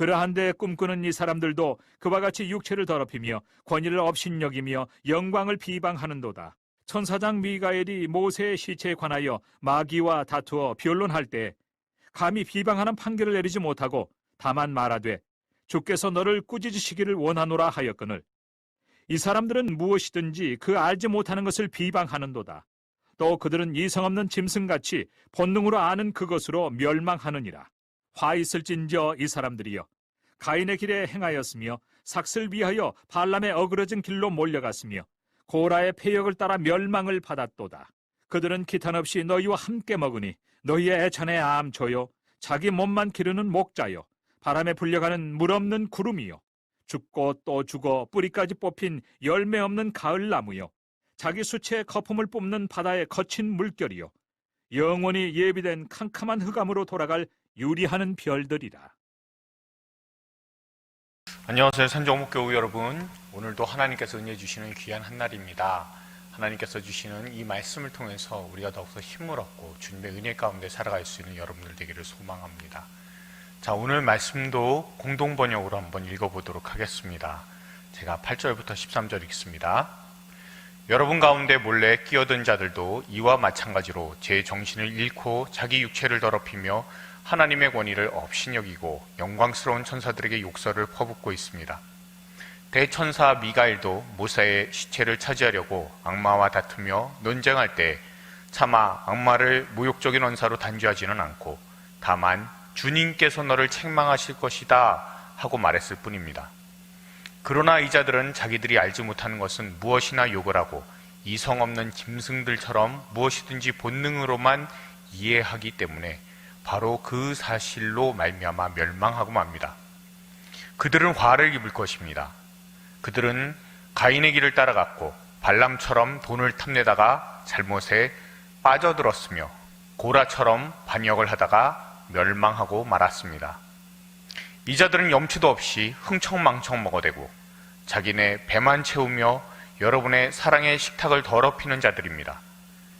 그러한데 꿈꾸는 이 사람들도 그와 같이 육체를 더럽히며 권위를 업신여기며 영광을 비방하는도다. 천사장 미가엘이 모세의 시체에 관하여 마귀와 다투어 변론할 때 감히 비방하는 판결을 내리지 못하고 다만 말하되 주께서 너를 꾸짖으시기를 원하노라 하였거늘 이 사람들은 무엇이든지 그 알지 못하는 것을 비방하는도다. 또 그들은 이성없는 짐승같이 본능으로 아는 그것으로 멸망하느니라. 화 있을진저 이 사람들이여 가인의 길에 행하였으며 삭슬 위하여 발람의 어그러진 길로 몰려갔으며 고라의 패역을 따라 멸망을 받았도다. 그들은 기탄 없이 너희와 함께 먹으니 너희의 애천의 암초요 자기 몸만 기르는 목자요 바람에 불려가는 물 없는 구름이요 죽고 또 죽어 뿌리까지 뽑힌 열매 없는 가을나무요 자기 수치의 거품을 뿜는 바다의 거친 물결이요 영원히 예비된 캄캄한 흑암으로 돌아갈 유리하는 별들이라. 안녕하세요. 산정목교우 여러분, 오늘도 하나님께서 은혜 주시는 귀한 한날입니다. 하나님께서 주시는 이 말씀을 통해서 우리가 더욱더 힘을 얻고 주님의 은혜 가운데 살아갈 수 있는 여러분들 되기를 소망합니다. 자, 오늘 말씀도 공동번역으로 한번 읽어보도록 하겠습니다. 제가 8절부터 13절 읽습니다. 여러분 가운데 몰래 끼어든 자들도 이와 마찬가지로 제 정신을 잃고 자기 육체를 더럽히며 하나님의 권위를 업신여기고 영광스러운 천사들에게 욕설을 퍼붓고 있습니다. 대천사 미가엘도 모세의 시체를 차지하려고 악마와 다투며 논쟁할 때 차마 악마를 모욕적인 언사로 단죄하지는 않고 다만 주님께서 너를 책망하실 것이다 하고 말했을 뿐입니다. 그러나 이 자들은 자기들이 알지 못하는 것은 무엇이나 욕을 하고 이성 없는 짐승들처럼 무엇이든지 본능으로만 이해하기 때문에 바로 그 사실로 말미암아 멸망하고 맙니다. 그들은 화를 입을 것입니다. 그들은 가인의 길을 따라갔고 발람처럼 돈을 탐내다가 잘못에 빠져들었으며 고라처럼 반역을 하다가 멸망하고 말았습니다. 이 자들은 염치도 없이 흥청망청 먹어대고 자기네 배만 채우며 여러분의 사랑의 식탁을 더럽히는 자들입니다.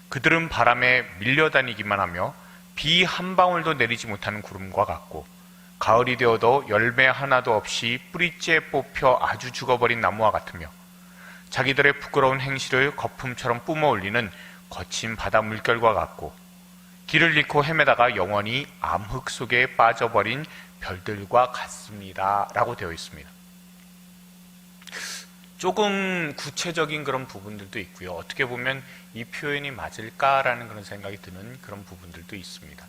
그들은 바람에 밀려다니기만 하며 비 한 방울도 내리지 못하는 구름과 같고 가을이 되어도 열매 하나도 없이 뿌리째 뽑혀 아주 죽어버린 나무와 같으며 자기들의 부끄러운 행실을 거품처럼 뿜어올리는 거친 바다 물결과 같고 길을 잃고 헤매다가 영원히 암흑 속에 빠져버린 별들과 같습니다 라고 되어 있습니다. 조금 구체적인 그런 부분들도 있고요. 어떻게 보면 이 표현이 맞을까라는 그런 생각이 드는 그런 부분들도 있습니다.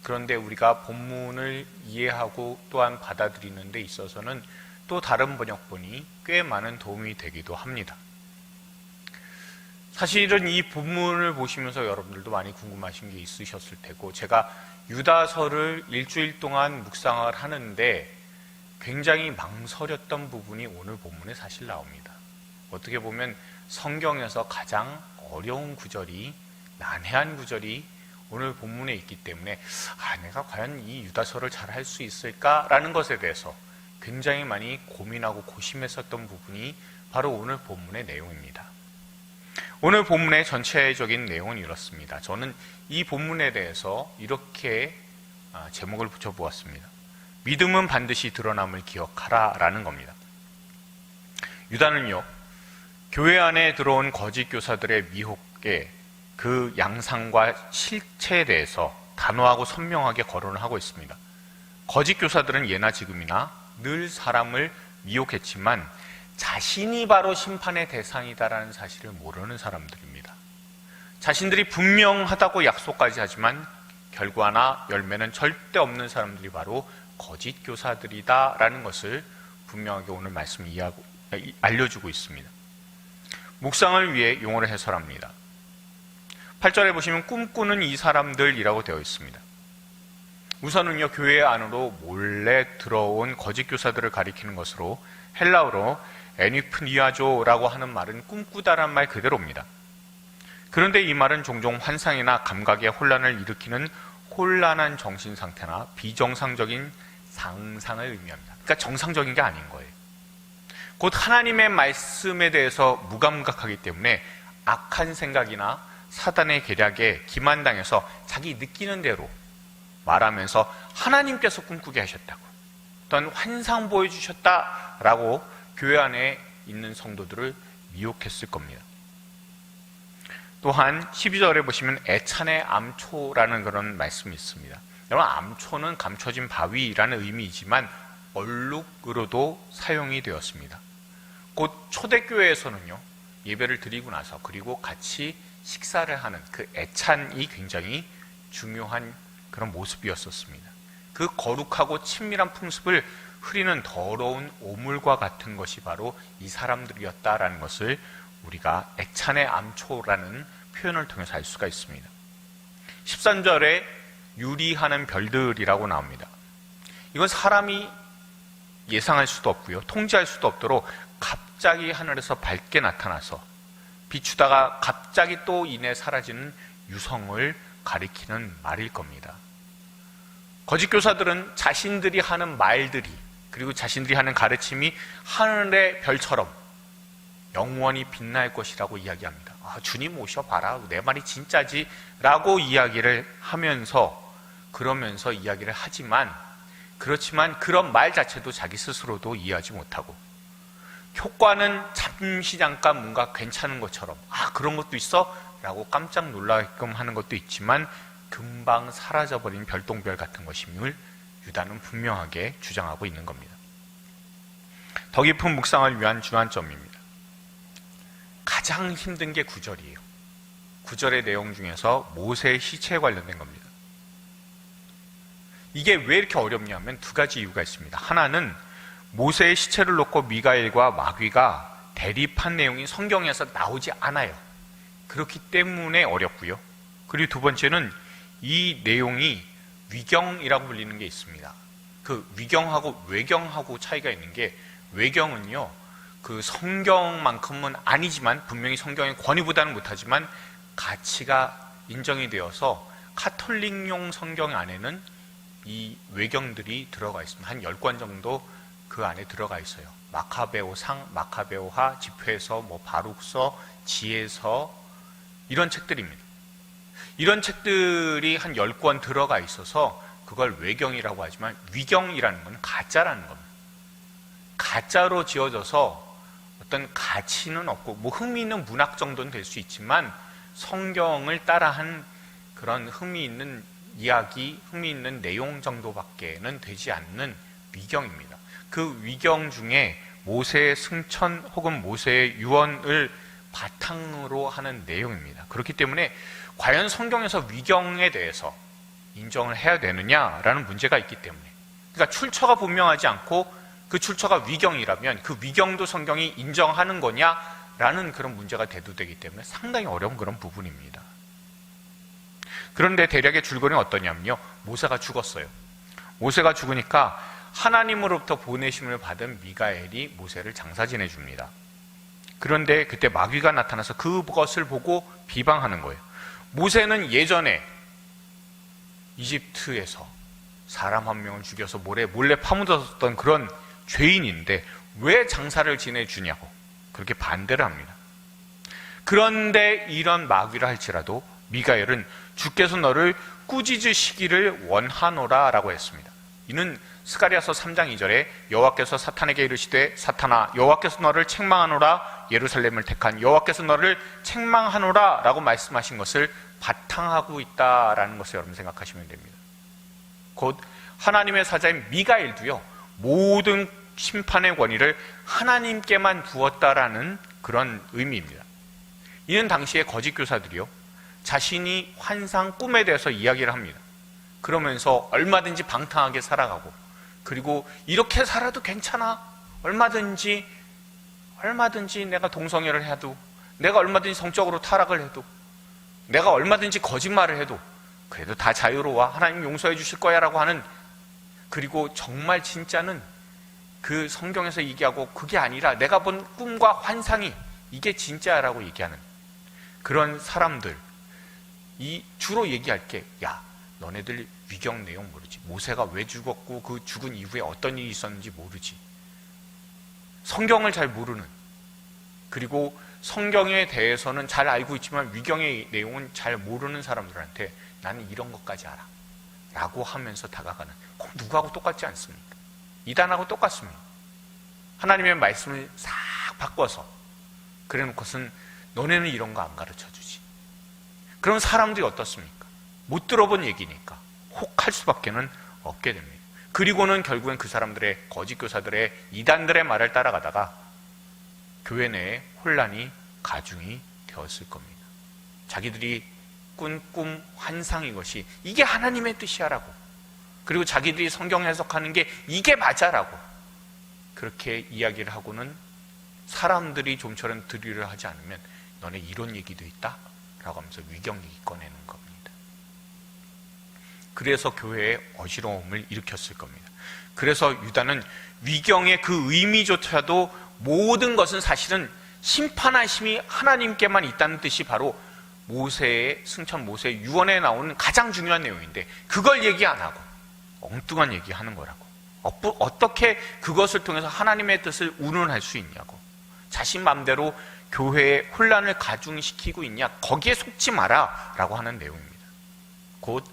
그런데 우리가 본문을 이해하고 또한 받아들이는 데 있어서는 또 다른 번역본이 꽤 많은 도움이 되기도 합니다. 사실은 이 본문을 보시면서 여러분들도 많이 궁금하신 게 있으셨을 테고 제가 유다서를 일주일 동안 묵상을 하는데 굉장히 망설였던 부분이 오늘 본문에 사실 나옵니다. 어떻게 보면 성경에서 가장 어려운 구절이 난해한 구절이 오늘 본문에 있기 때문에 내가 과연 이 유다서를 잘 할 수 있을까라는 것에 대해서 굉장히 많이 고민하고 고심했었던 부분이 바로 오늘 본문의 내용입니다. 오늘 본문의 전체적인 내용은 이렇습니다. 저는 이 본문에 대해서 이렇게 제목을 붙여보았습니다. 믿음은 반드시 드러남을 기억하라 라는 겁니다. 유다는요, 교회 안에 들어온 거짓 교사들의 미혹에 그 양상과 실체에 대해서 단호하고 선명하게 거론을 하고 있습니다. 거짓 교사들은 예나 지금이나 늘 사람을 미혹했지만 자신이 바로 심판의 대상이다라는 사실을 모르는 사람들입니다. 자신들이 분명하다고 약속까지 하지만 결과나 열매는 절대 없는 사람들이 바로 거짓 교사들이다라는 것을 분명하게 오늘 말씀이 알려주고 있습니다. 묵상을 위해 용어를 해설합니다. 8절에 보시면 꿈꾸는 이 사람들이라고 되어 있습니다. 우선은요, 교회 안으로 몰래 들어온 거짓 교사들을 가리키는 것으로 헬라어로 에니프니아조라고 하는 말은 꿈꾸다란 말 그대로입니다. 그런데 이 말은 종종 환상이나 감각의 혼란을 일으키는 혼란한 정신 상태나 비정상적인 상상을 의미합니다. 그러니까 정상적인 게 아닌 거예요. 곧 하나님의 말씀에 대해서 무감각하기 때문에 악한 생각이나 사단의 계략에 기만당해서 자기 느끼는 대로 말하면서 하나님께서 꿈꾸게 하셨다고, 어떤 환상 보여주셨다라고 교회 안에 있는 성도들을 미혹했을 겁니다. 또한 12절에 보시면 애찬의 암초라는 그런 말씀이 있습니다. 여러분, 암초는 감춰진 바위라는 의미이지만 얼룩으로도 사용이 되었습니다. 곧 초대교회에서는요, 예배를 드리고 나서 그리고 같이 식사를 하는 그 애찬이 굉장히 중요한 그런 모습이었었습니다. 그 거룩하고 친밀한 풍습을 흐리는 더러운 오물과 같은 것이 바로 이 사람들이었다라는 것을 우리가 애찬의 암초라는 표현을 통해서 알 수가 있습니다. 13절에 유리하는 별들이라고 나옵니다. 이건 사람이 예상할 수도 없고요, 통제할 수도 없도록 갑자기 하늘에서 밝게 나타나서 비추다가 갑자기 또 이내 사라지는 유성을 가리키는 말일 겁니다. 거짓 교사들은 자신들이 하는 말들이 그리고 자신들이 하는 가르침이 하늘의 별처럼 영원히 빛날 것이라고 이야기합니다. 주님 오셔봐라, 내 말이 진짜지 라고 이야기를 하면서 그러면서 이야기를 하지만, 그렇지만 그런 말 자체도 자기 스스로도 이해하지 못하고, 효과는 잠시 잠깐 뭔가 괜찮은 것처럼 그런 것도 있어? 라고 깜짝 놀라게끔 하는 것도 있지만 금방 사라져버린 별똥별 같은 것임을 유다는 분명하게 주장하고 있는 겁니다. 더 깊은 묵상을 위한 주안점입니다. 가장 힘든 게 9절이에요. 9절의 내용 중에서 모세의 시체에 관련된 겁니다. 이게 왜 이렇게 어렵냐면 두 가지 이유가 있습니다. 하나는 모세의 시체를 놓고 미가엘과 마귀가 대립한 내용이 성경에서 나오지 않아요. 그렇기 때문에 어렵고요. 그리고 두 번째는 이 내용이 위경이라고 불리는 게 있습니다. 그 위경하고 외경하고 차이가 있는 게, 외경은요, 그 성경만큼은 아니지만 분명히 성경의 권위보다는 못하지만 가치가 인정이 되어서 카톨릭용 성경 안에는 이 외경들이 들어가 있습니다. 한 10권 정도 그 안에 들어가 있어요. 마카베오상, 마카베오하, 집회서, 바룩서, 지혜서, 이런 책들입니다. 이런 책들이 한 10권 들어가 있어서 그걸 외경이라고 하지만 위경이라는 건 가짜라는 겁니다. 가짜로 지어져서 어떤 가치는 없고 흥미있는 문학 정도는 될 수 있지만 성경을 따라한 그런 흥미있는 이야기, 흥미있는 내용 정도밖에는 되지 않는 위경입니다. 그 위경 중에 모세의 승천 혹은 모세의 유언을 바탕으로 하는 내용입니다. 그렇기 때문에 과연 성경에서 위경에 대해서 인정을 해야 되느냐라는 문제가 있기 때문에, 그러니까 출처가 분명하지 않고 그 출처가 위경이라면 그 위경도 성경이 인정하는 거냐라는 그런 문제가 대두되기 때문에 상당히 어려운 그런 부분입니다. 그런데 대략의 줄거리는 어떠냐면요, 모세가 죽었어요. 모세가 죽으니까 하나님으로부터 보내심을 받은 미가엘이 모세를 장사 지내줍니다. 그런데 그때 마귀가 나타나서 그것을 보고 비방하는 거예요. 모세는 예전에 이집트에서 사람 한 명을 죽여서 몰래 파묻었던 그런 죄인인데 왜 장사를 지내주냐고 그렇게 반대를 합니다. 그런데 이런 마귀를 할지라도 미가엘은 주께서 너를 꾸짖으시기를 원하노라 라고 했습니다. 이는 스가랴서 3장 2절에 여호와께서 사탄에게 이르시되 사탄아 여호와께서 너를 책망하노라, 예루살렘을 택한 여호와께서 너를 책망하노라 라고 말씀하신 것을 바탕하고 있다라는 것을 여러분 생각하시면 됩니다. 곧 하나님의 사자인 미가엘도요, 모든 심판의 권위를 하나님께만 두었다라는 그런 의미입니다. 이는 당시에 거짓 교사들이요, 자신이 환상, 꿈에 대해서 이야기를 합니다. 그러면서 얼마든지 방탕하게 살아가고, 그리고 이렇게 살아도 괜찮아, 얼마든지 내가 동성애를 해도, 내가 얼마든지 성적으로 타락을 해도, 내가 얼마든지 거짓말을 해도 그래도 다 자유로워, 하나님 용서해 주실 거야 라고 하는, 그리고 정말 진짜는 그 성경에서 얘기하고 그게 아니라 내가 본 꿈과 환상이 이게 진짜라고 얘기하는 그런 사람들, 이 주로 얘기할 게, 야 너네들 위경 내용 모르지, 모세가 왜 죽었고 그 죽은 이후에 어떤 일이 있었는지 모르지, 성경을 잘 모르는, 그리고 성경에 대해서는 잘 알고 있지만 위경의 내용은 잘 모르는 사람들한테 나는 이런 것까지 알아 라고 하면서 다가가는, 누구하고 똑같지 않습니까? 이단하고 똑같습니다. 하나님의 말씀을 싹 바꿔서 그래 놓고선 너네는 이런 거 안 가르쳐 주지. 그럼 사람들이 어떻습니까? 못 들어본 얘기니까 혹할 수밖에는 없게 됩니다. 그리고는 결국엔 그 사람들의 거짓 교사들의 이단들의 말을 따라가다가 교회 내에 혼란이 가중이 되었을 겁니다. 자기들이 꾼 꿈 환상인 것이 이게 하나님의 뜻이야라고, 그리고 자기들이 성경 해석하는 게 이게 맞아라고 그렇게 이야기를 하고는 사람들이 좀처럼 들으려 하지 않으면 너네 이런 얘기도 있다? 라고 하면서 위경얘기 꺼내는 겁니다. 그래서 교회에 어지러움을 일으켰을 겁니다. 그래서 유다는 위경의 그 의미조차도 모든 것은 사실은 심판하심이 하나님께만 있다는 뜻이 바로 모세의 승천, 모세의 유언에 나오는 가장 중요한 내용인데 그걸 얘기 안 하고 엉뚱한 얘기하는 거라고. 어떻게 그것을 통해서 하나님의 뜻을 운운할 수 있냐고. 자신 마음대로 교회에 혼란을 가중시키고 있냐, 거기에 속지 마라 라고 하는 내용입니다. 곧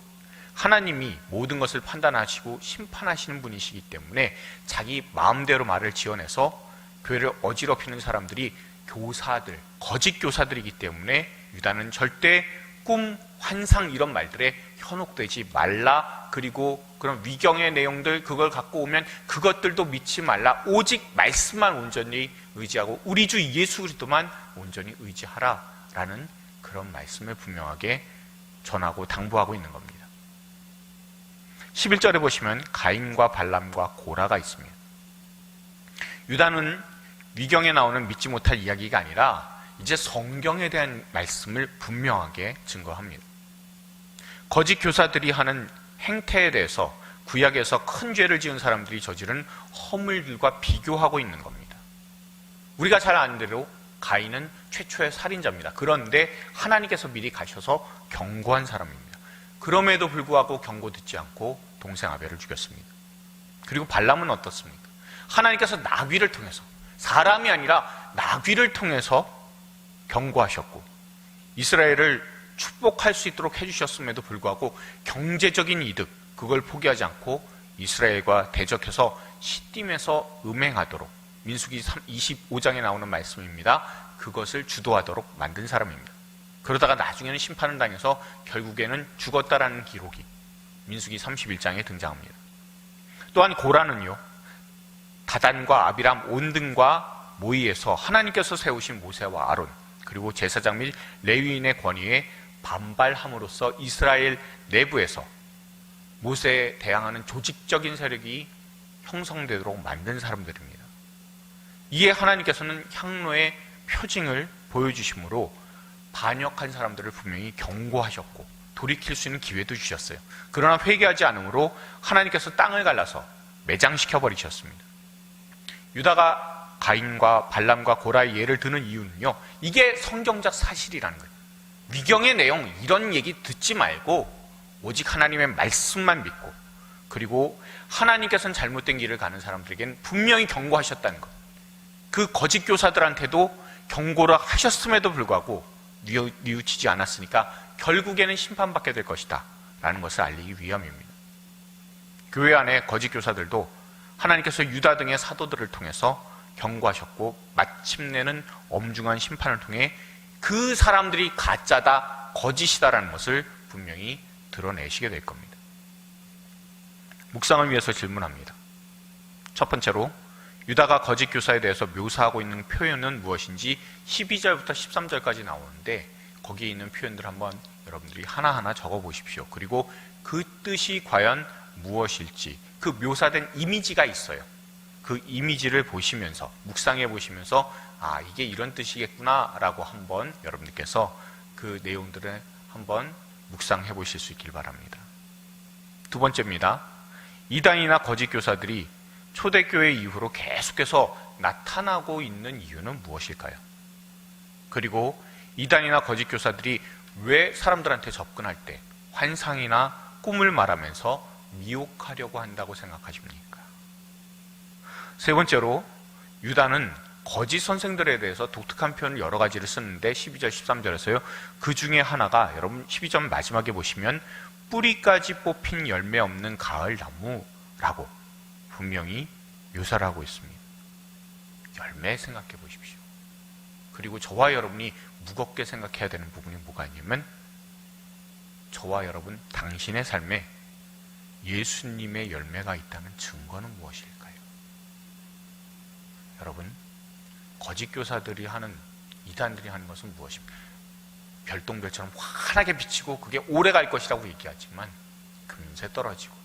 하나님이 모든 것을 판단하시고 심판하시는 분이시기 때문에 자기 마음대로 말을 지어내서 교회를 어지럽히는 사람들이 교사들, 거짓 교사들이기 때문에 유다는 절대 꿈, 환상 이런 말들에 현혹되지 말라. 그리고 그런 위경의 내용들 그걸 갖고 오면 그것들도 믿지 말라. 오직 말씀만 온전히 의지하고 우리 주 예수 그리스도만 온전히 의지하라 라는 그런 말씀을 분명하게 전하고 당부하고 있는 겁니다. 11절에 보시면 가인과 발람과 고라가 있습니다. 유다는 위경에 나오는 믿지 못할 이야기가 아니라 이제 성경에 대한 말씀을 분명하게 증거합니다. 거짓 교사들이 하는 행태에 대해서 구약에서 큰 죄를 지은 사람들이 저지른 허물들과 비교하고 있는 겁니다. 우리가 잘 아는 대로 가인은 최초의 살인자입니다. 그런데 하나님께서 미리 가셔서 경고한 사람입니다. 그럼에도 불구하고 경고 듣지 않고 동생 아벨을 죽였습니다. 그리고 발람은 어떻습니까? 하나님께서 나귀를 통해서, 사람이 아니라 나귀를 통해서 경고하셨고 이스라엘을 축복할 수 있도록 해주셨음에도 불구하고 경제적인 이득, 그걸 포기하지 않고 이스라엘과 대적해서 시딤에서 음행하도록, 민수기 25장에 나오는 말씀입니다. 그것을 주도하도록 만든 사람입니다. 그러다가 나중에는 심판을 당해서 결국에는 죽었다라는 기록이 민수기 31장에 등장합니다. 또한 고라는요, 다단과 아비람 온등과 모이에서 하나님께서 세우신 모세와 아론, 그리고 제사장 및 레위인의 권위에 반발함으로써 이스라엘 내부에서 모세에 대항하는 조직적인 세력이 형성되도록 만든 사람들입니다. 이에 하나님께서는 향로의 표징을 보여주심으로 반역한 사람들을 분명히 경고하셨고 돌이킬 수 있는 기회도 주셨어요. 그러나 회개하지 않으므로 하나님께서 땅을 갈라서 매장시켜버리셨습니다. 유다가 가인과 발람과 고라의 예를 드는 이유는요, 이게 성경적 사실이라는 거예요. 위경의 내용 이런 얘기 듣지 말고 오직 하나님의 말씀만 믿고, 그리고 하나님께서는 잘못된 길을 가는 사람들에게는 분명히 경고하셨다는 것. 그 거짓 교사들한테도 경고를 하셨음에도 불구하고 뉘우치지 않았으니까 결국에는 심판받게 될 것이다 라는 것을 알리기 위함입니다. 교회 안에 거짓 교사들도 하나님께서 유다 등의 사도들을 통해서 경고하셨고 마침내는 엄중한 심판을 통해 그 사람들이 가짜다, 거짓이다라는 것을 분명히 드러내시게 될 겁니다. 묵상을 위해서 질문합니다. 첫 번째로, 유다가 거짓 교사에 대해서 묘사하고 있는 표현은 무엇인지 12절부터 13절까지 나오는데 거기에 있는 표현들 한번 여러분들이 하나하나 적어보십시오. 그리고 그 뜻이 과연 무엇일지, 그 묘사된 이미지가 있어요. 그 이미지를 보시면서, 묵상해 보시면서 아, 이게 이런 뜻이겠구나 라고 한번 여러분들께서 그 내용들을 한번 묵상해 보실 수 있길 바랍니다. 두 번째입니다. 이단이나 거짓 교사들이 초대교회 이후로 계속해서 나타나고 있는 이유는 무엇일까요? 그리고 이단이나 거짓 교사들이 왜 사람들한테 접근할 때 환상이나 꿈을 말하면서 미혹하려고 한다고 생각하십니까? 세 번째로, 유다는 거짓 선생들에 대해서 독특한 표현을 여러 가지를 쓰는데 12절, 13절에서요. 그 중에 하나가 여러분 12절 마지막에 보시면 뿌리까지 뽑힌 열매 없는 가을 나무라고 분명히 묘사를 하고 있습니다. 열매 생각해 보십시오. 그리고 저와 여러분이 무겁게 생각해야 되는 부분이 뭐가 있냐면, 저와 여러분, 당신의 삶에 예수님의 열매가 있다는 증거는 무엇일까요? 여러분, 거짓 교사들이 하는, 이단들이 하는 것은 무엇입니까? 별똥별처럼 환하게 비치고 그게 오래 갈 것이라고 얘기하지만 금세 떨어지고,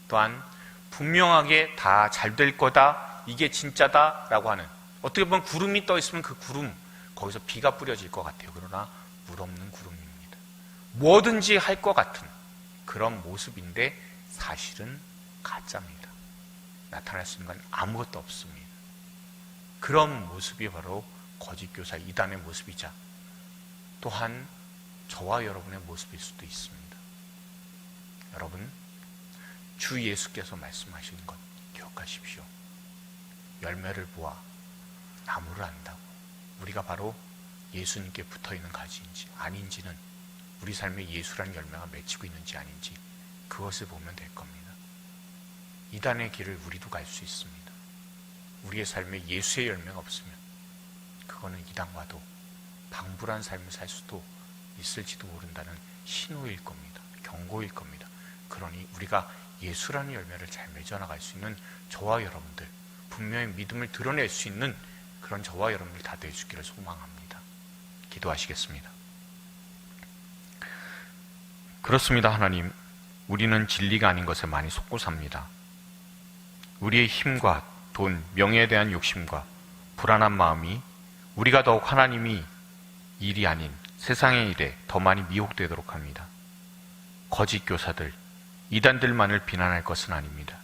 또한 분명하게 다 잘 될 거다, 이게 진짜다라고 하는, 어떻게 보면 구름이 떠 있으면 그 구름, 거기서 비가 뿌려질 것 같아요. 그러나 물 없는 구름입니다. 뭐든지 할 것 같은 그런 모습인데 사실은 가짜입니다. 나타날 수 있는 건 아무것도 없습니다. 그런 모습이 바로 거짓 교사 이단의 모습이자 또한 저와 여러분의 모습일 수도 있습니다. 여러분, 주 예수께서 말씀하신 것 기억하십시오. 열매를 보아 나무를 안다고. 우리가 바로 예수님께 붙어있는 가지인지 아닌지는, 우리 삶에 예수라는 열매가 맺히고 있는지 아닌지, 그것을 보면 될 겁니다. 이단의 길을 우리도 갈 수 있습니다. 우리의 삶에 예수의 열매가 없으면 그거는 이단과도 방불한 삶을 살 수도 있을지도 모른다는 신호일 겁니다. 경고일 겁니다. 그러니 우리가 예수라는 열매를 잘 맺어나갈 수 있는 저와 여러분들, 분명히 믿음을 드러낼 수 있는 그런 저와 여러분들 다 될 수 있기를 소망합니다. 기도하시겠습니다. 그렇습니다. 하나님, 우리는 진리가 아닌 것에 많이 속고 삽니다. 우리의 힘과 돈, 명예에 대한 욕심과 불안한 마음이 우리가 더욱 하나님이 일이 아닌 세상의 일에 더 많이 미혹되도록 합니다. 거짓 교사들, 이단들만을 비난할 것은 아닙니다.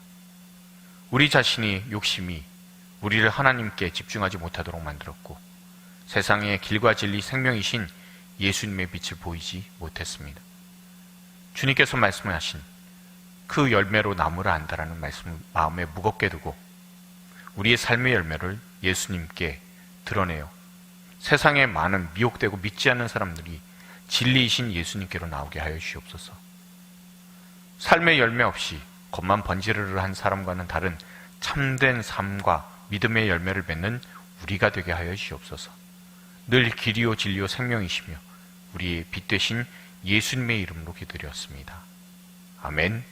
우리 자신이 욕심이 우리를 하나님께 집중하지 못하도록 만들었고, 세상의 길과 진리 생명이신 예수님의 빛을 보이지 못했습니다. 주님께서 말씀하신 그 열매로 나무를 안다라는 말씀을 마음에 무겁게 두고 우리의 삶의 열매를 예수님께 드러내요. 세상에 많은 미혹되고 믿지 않는 사람들이 진리이신 예수님께로 나오게 하여 주시옵소서. 삶의 열매 없이 겉만 번지르르 한 사람과는 다른 참된 삶과 믿음의 열매를 맺는 우리가 되게 하여 주시옵소서. 늘 길이요 진리요 생명이시며 우리의 빛 되신 예수님의 이름으로 기도드렸습니다. 아멘.